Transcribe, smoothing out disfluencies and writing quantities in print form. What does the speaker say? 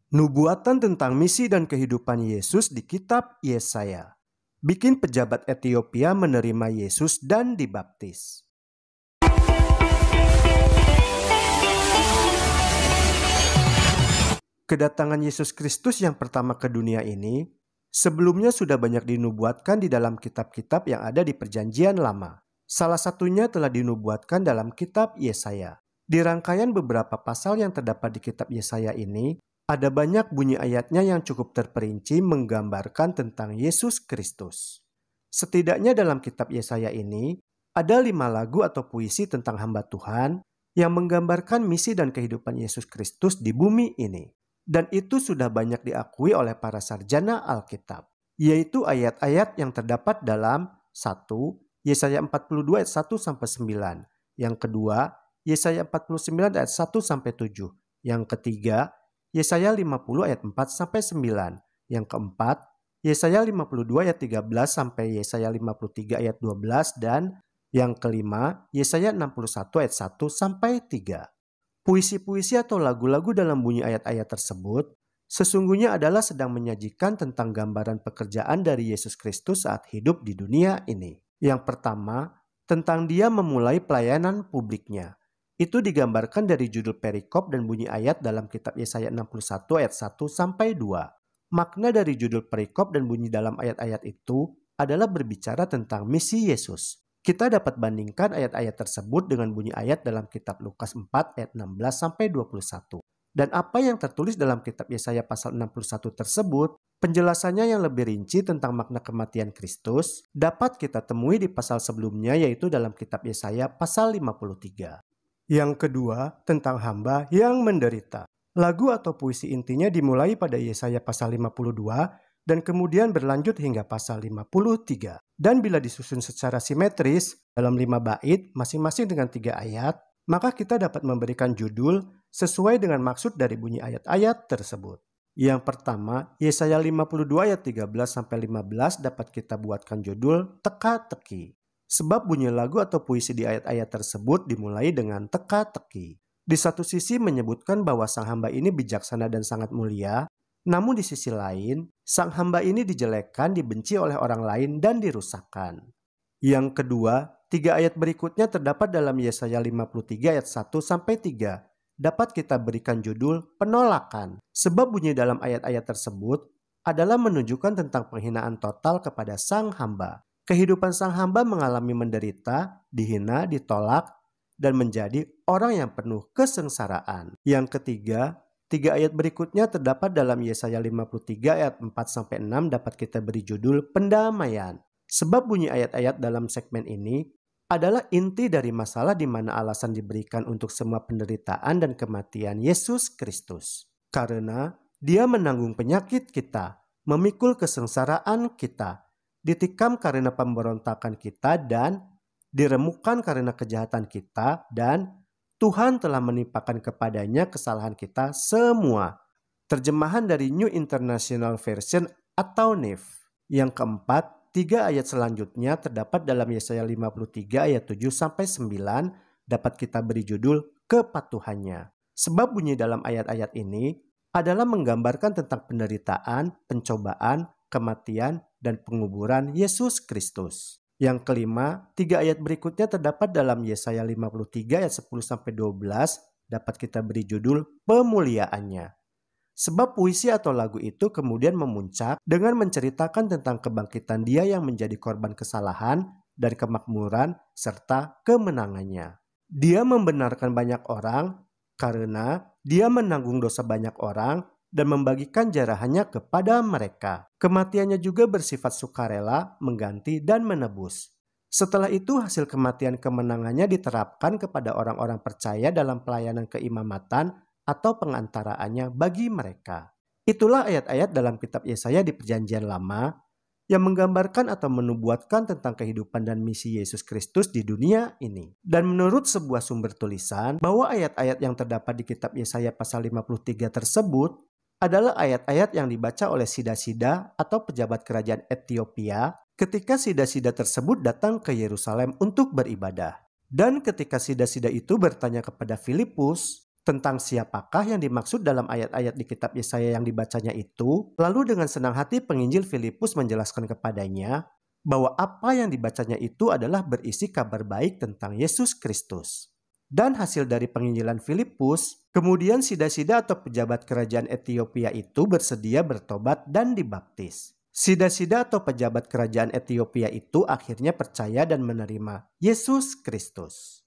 Nubuatan tentang misi dan kehidupan Yesus di kitab Yesaya. Bikin pejabat Ethiopia menerima Yesus dan dibaptis. Kedatangan Yesus Kristus yang pertama ke dunia ini sebelumnya sudah banyak dinubuatkan di dalam kitab-kitab yang ada di Perjanjian Lama. Salah satunya telah dinubuatkan dalam kitab Yesaya. Di rangkaian beberapa pasal yang terdapat di kitab Yesaya ini, ada banyak bunyi ayatnya yang cukup terperinci menggambarkan tentang Yesus Kristus. Setidaknya dalam kitab Yesaya ini, ada 5 lagu atau puisi tentang hamba Tuhan yang menggambarkan misi dan kehidupan Yesus Kristus di bumi ini. Dan itu sudah banyak diakui oleh para sarjana Alkitab, yaitu ayat-ayat yang terdapat dalam 1. Yesaya 42 ayat 1-9. Yang kedua, Yesaya 49 ayat 1-7. Yang ketiga, Yesaya 50 ayat 4-9. Yang keempat, Yesaya 52 ayat 13 sampai Yesaya 53 ayat 12. Dan yang kelima, Yesaya 61 ayat 1-3. Puisi-puisi atau lagu-lagu dalam bunyi ayat-ayat tersebut sesungguhnya adalah sedang menyajikan tentang gambaran pekerjaan dari Yesus Kristus saat hidup di dunia ini. Yang pertama, tentang Dia memulai pelayanan publiknya. Itu digambarkan dari judul perikop dan bunyi ayat dalam kitab Yesaya 61 ayat 1-2. Makna dari judul perikop dan bunyi dalam ayat-ayat itu adalah berbicara tentang misi Yesus. Kita dapat bandingkan ayat-ayat tersebut dengan bunyi ayat dalam kitab Lukas 4 ayat 16-21. Dan apa yang tertulis dalam kitab Yesaya pasal 61 tersebut, penjelasannya yang lebih rinci tentang makna kematian Kristus dapat kita temui di pasal sebelumnya, yaitu dalam kitab Yesaya pasal 53. Yang kedua, tentang hamba yang menderita. Lagu atau puisi intinya dimulai pada Yesaya pasal 52 dan kemudian berlanjut hingga pasal 53. Dan bila disusun secara simetris dalam 5 bait masing-masing dengan 3 ayat, maka kita dapat memberikan judul sesuai dengan maksud dari bunyi ayat-ayat tersebut. Yang pertama, Yesaya 52 ayat 13-15 dapat kita buatkan judul teka-teki. Sebab bunyi lagu atau puisi di ayat-ayat tersebut dimulai dengan teka-teki. Di satu sisi menyebutkan bahwa sang hamba ini bijaksana dan sangat mulia, namun di sisi lain, sang hamba ini dijelekkan, dibenci oleh orang lain, dan dirusakkan. Yang kedua, 3 ayat berikutnya terdapat dalam Yesaya 53 ayat 1-3. Dapat kita berikan judul penolakan. Sebab bunyi dalam ayat-ayat tersebut adalah menunjukkan tentang penghinaan total kepada sang hamba. Kehidupan sang hamba mengalami menderita, dihina, ditolak, dan menjadi orang yang penuh kesengsaraan. Yang ketiga, 3 ayat berikutnya terdapat dalam Yesaya 53 ayat 4-6 dapat kita beri judul pendamaian. Sebab bunyi ayat-ayat dalam segmen ini adalah inti dari masalah di mana alasan diberikan untuk semua penderitaan dan kematian Yesus Kristus. Karena Dia menanggung penyakit kita, memikul kesengsaraan kita, ditikam karena pemberontakan kita dan diremukkan karena kejahatan kita, dan Tuhan telah menimpakan kepadanya kesalahan kita semua. Terjemahan dari New International Version atau NIV. Yang keempat, 3 ayat selanjutnya terdapat dalam Yesaya 53 ayat 7-9 dapat kita beri judul kepatuhannya. Sebab bunyi dalam ayat-ayat ini adalah menggambarkan tentang penderitaan, pencobaan, kematian, dan penguburan Yesus Kristus. Yang kelima, 3 ayat berikutnya terdapat dalam Yesaya 53 ayat 10-12 dapat kita beri judul pemuliaannya. Sebab puisi atau lagu itu kemudian memuncak dengan menceritakan tentang kebangkitan Dia yang menjadi korban kesalahan dan kemakmuran serta kemenangannya. Dia membenarkan banyak orang karena Dia menanggung dosa banyak orang dan membagikan jarahannya kepada mereka. Kematiannya juga bersifat sukarela, mengganti, dan menebus. Setelah itu hasil kematian kemenangannya diterapkan kepada orang-orang percaya dalam pelayanan keimamatan atau pengantaraannya bagi mereka. Itulah ayat-ayat dalam kitab Yesaya di Perjanjian Lama yang menggambarkan atau menubuatkan tentang kehidupan dan misi Yesus Kristus di dunia ini. Dan menurut sebuah sumber tulisan, bahwa ayat-ayat yang terdapat di kitab Yesaya pasal 53 tersebut adalah ayat-ayat yang dibaca oleh sida-sida atau pejabat kerajaan Ethiopia ketika sida-sida tersebut datang ke Yerusalem untuk beribadah. Dan ketika sida-sida itu bertanya kepada Filipus tentang siapakah yang dimaksud dalam ayat-ayat di kitab Yesaya yang dibacanya itu, lalu dengan senang hati penginjil Filipus menjelaskan kepadanya bahwa apa yang dibacanya itu adalah berisi kabar baik tentang Yesus Kristus. Dan hasil dari penginjilan Filipus, kemudian sida-sida atau pejabat kerajaan Ethiopia itu bersedia bertobat dan dibaptis. Sida-sida atau pejabat kerajaan Ethiopia itu akhirnya percaya dan menerima Yesus Kristus.